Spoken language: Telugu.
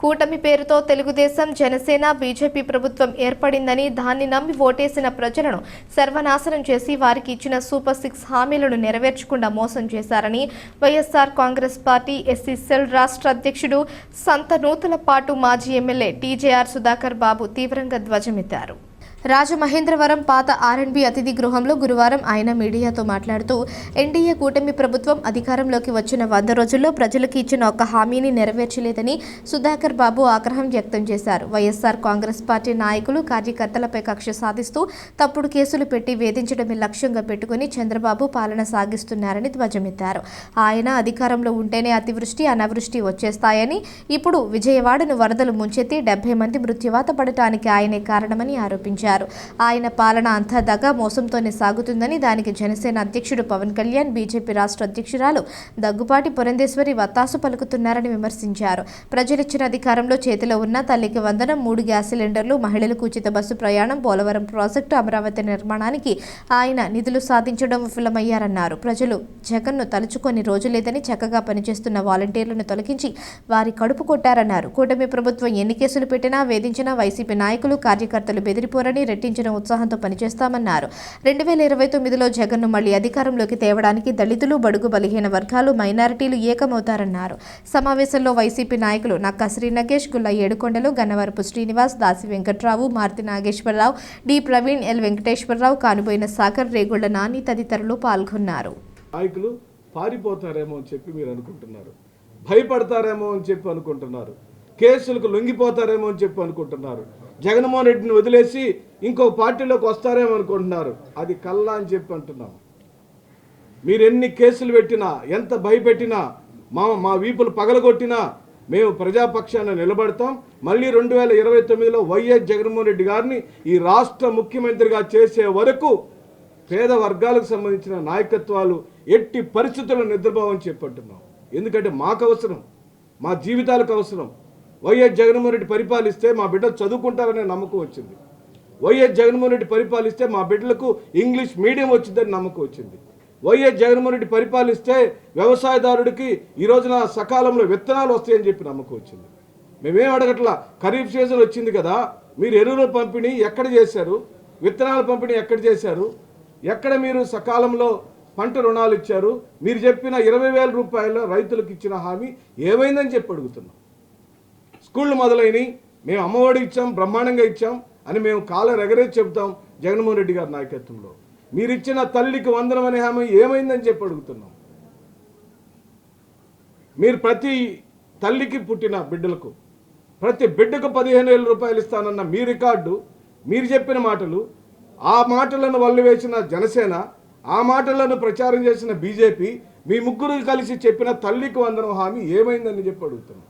కూటమి పేరుతో తెలుగుదేశం, జనసేన, బీజేపీ ప్రభుత్వం ఏర్పడిందని దాన్ని నమ్మి ఓటేసిన ప్రజలను సర్వనాశనం చేసి వారికి ఇచ్చిన సూపర్ 6 హామీలను నెరవేర్చకుండా మోసం చేశారని YSR Congress party SC cell రాష్ట్ర అధ్యక్షుడు సంతనూతలపాటు మాజీ ఎమ్మెల్యే టీజేఆర్ సుధాకర్ బాబు తీవ్రంగా ధ్వజమెత్తారు. రాజమహేంద్రవరం పాత ఆర్ఎండ్బి అతిథి గృహంలో గురువారం ఆయన మీడియాతో మాట్లాడుతూ ఎన్డీఏ కూటమి ప్రభుత్వం అధికారంలోకి వచ్చిన 100 రోజుల్లో ప్రజలకు ఇచ్చిన ఒక్క హామీని నెరవేర్చలేదని సుధాకర్ బాబు ఆగ్రహం వ్యక్తం చేశారు. వైఎస్ఆర్ కాంగ్రెస్ పార్టీ నాయకులు, కార్యకర్తలపై కక్ష సాధిస్తూ తప్పుడు కేసులు పెట్టి వేధించడమే లక్ష్యంగా పెట్టుకుని చంద్రబాబు పాలన సాగిస్తున్నారని ధ్వజమెత్తారు. ఆయన అధికారంలో ఉంటేనే అతివృష్టి, అనావృష్టి వచ్చేస్తాయని, ఇప్పుడు విజయవాడను వరదలు ముంచెత్తి 70 మంది మృత్యువాత పడటానికి ఆయనే కారణమని ఆరోపించారు. ఆయన పాలన అంతా దగా మోసంతోనే సాగుతుందని, దానికి జనసేన అధ్యక్షుడు పవన్ కళ్యాణ్, బీజేపీ రాష్ట్ర అధ్యక్షురాలు దగ్గుపాటి పురంధేశ్వరి వత్తాసు పలుకుతున్నారని విమర్శించారు. ప్రజలిచ్చిన అధికారంలో చేతిలో ఉన్న తల్లికి వందనం, 3 గ్యాస్ సిలిండర్లు, మహిళలకు ఉచిత బస్సు ప్రయాణం, పోలవరం ప్రాజెక్టు, అమరావతి నిర్మాణానికి ఆయన నిధులు సాధించడం విఫలమయ్యారన్నారు. ప్రజలు జగన్ను తలుచుకొని రోజు లేదని చక్కగా పనిచేస్తున్న వాలంటీర్లను తొలగించి వారి కడుపు కొట్టారన్నారు. కూటమి ప్రభుత్వం ఎన్ని కేసులు పెట్టినా, వేధించినా వైసీపీ నాయకులు, కార్యకర్తలు బెదిరిపోరని, రెట్టించిన ఉత్సాహంతో పనిచేస్తామన్నారు. 2029లో జగన్ను మళ్లీ అధికారంలోకి తేవడానికి దళితులు, బడుగు బలహీన వర్గాలు, మైనారిటీలు ఏకమవుతారన్నారు. సమావేశంలో వైసీపీ నాయకులు నక్కా శ్రీ నగేష్, గుల్ల ఏడుకొండలు, గన్నవరపు శ్రీనివాస్, దాసి వెంకట్రావు, మార్తి నాగేశ్వరరావు, డి ప్రవీణ్, ఎల్ వెంకటేశ్వరరావు, కానుబోయిన సాగర్, రేగుళ్ల నాని తదితరులు పాల్గొన్నారు. నాయకులు పారిపోతారేమో అని చెప్పి మీరు అనుకుంటున్నారు, భయపడతారేమో అని చెప్పి అనుకుంటున్నారు, కేసులకు లొంగిపోతారేమో అని చెప్పి అనుకుంటున్నారు, జగన్మోహన్ రెడ్డిని వదిలేసి ఇంకో పార్టీలోకి వస్తారేమో అనుకుంటున్నారు. అది కల్లా అని చెప్పి అంటున్నాం. మీరు ఎన్ని కేసులు పెట్టినా, ఎంత భయపెట్టినా, మా వీపులు పగలగొట్టినా మేము ప్రజాపక్షాన్ని నిలబడతాం. మళ్ళీ 2029లో వైఎస్ జగన్మోహన్ రెడ్డి గారిని ఈ రాష్ట్ర ముఖ్యమంత్రిగా చేసే వరకు పేద వర్గాలకు సంబంధించిన నాయకత్వాలు ఎట్టి పరిస్థితుల్లో నిద్రపోవని చెప్పంటున్నాం. ఎందుకంటే మాకు అవసరం, మా జీవితాలకు అవసరం. వైఎస్ జగన్మోహన్ రెడ్డి పరిపాలిస్తే మా బిడ్డలు చదువుకుంటారనే నమ్మకం వచ్చింది. వైఎస్ జగన్మోహన్ రెడ్డి పరిపాలిస్తే మా బిడ్డలకు ఇంగ్లీష్ మీడియం వచ్చిందని నమ్మకం వచ్చింది. వైఎస్ జగన్మోహన్ రెడ్డి పరిపాలిస్తే వ్యవసాయదారుడికి ఈ రోజున సకాలంలో విత్తనాలు వస్తాయని చెప్పి నమ్మకం వచ్చింది. మేమేం అడగట్లా, ఖరీఫ్ సీజన్ వచ్చింది కదా, మీరు ఎరువుల పంపిణీ ఎక్కడ చేశారు, విత్తనాల పంపిణీ ఎక్కడ చేశారు, ఎక్కడ మీరు సకాలంలో పంట రుణాలు ఇచ్చారు, మీరు చెప్పిన 20,000 రూపాయల రైతులకు ఇచ్చిన హామీ ఏమైందని చెప్పి అడుగుతున్నాం. స్కూళ్ళు మొదలైనవి, మేము అమ్మఒడి ఇచ్చాం, బ్రహ్మాండంగా ఇచ్చాం అని మేము కాలరెగరేసి చెబుతాం. జగన్మోహన్ రెడ్డి గారి నాయకత్వంలో మీరు ఇచ్చిన తల్లికి వందనం అనే హామీ ఏమైందని చెప్పి అడుగుతున్నాం. మీరు ప్రతి తల్లికి పుట్టిన బిడ్డలకు, ప్రతి బిడ్డకు 15,000 రూపాయలు ఇస్తానన్న మీ రికార్డు, మీరు చెప్పిన మాటలు, ఆ మాటలను వల్లివేసిన జనసేన, ఆ మాటలను ప్రచారం చేసిన బీజేపీ, మీ ముగ్గురు కలిసి చెప్పిన తల్లికి వందనం హామీ ఏమైందని చెప్పి అడుగుతున్నాం.